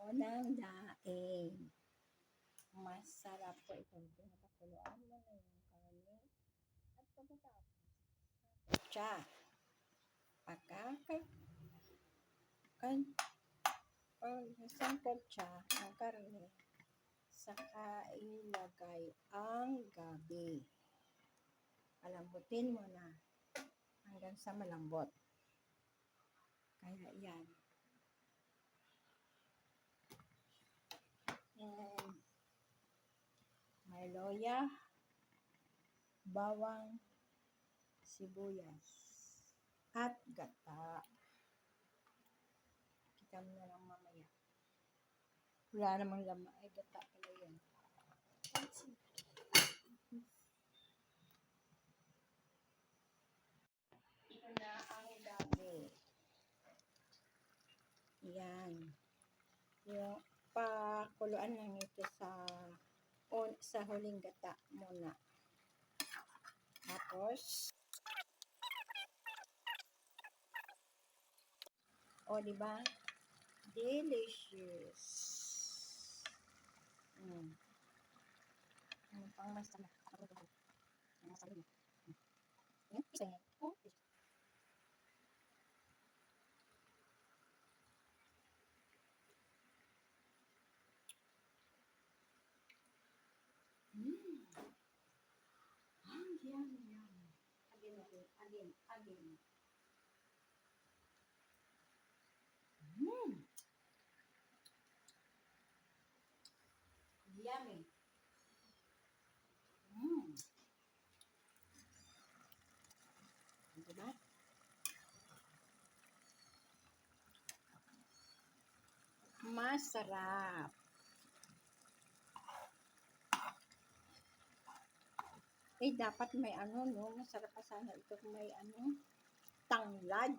o ng daing. Masarap po ito. Pinapakuluan mo na yung karne. At pagkatapos, siya. Sangkot siya ng karne. Saka ilagay ang gabi. Palambutin mo na hanggang sa malambot. Kaya yan. And may loya, bawang, sibuyas, at gata. Kita mo na lang mamaya. Wala namang laman. Ay, gata pala yun. Ito na ang gabi. Yan. Yung pakuluan lang ito sa huling gata muna. Tapos, diba? Delicious. Ano pang masama? Isa yan. Yum. Again. Yummy. Diba? Masarap. Dapat may no? Masarap pa sana ito kung may tanglad.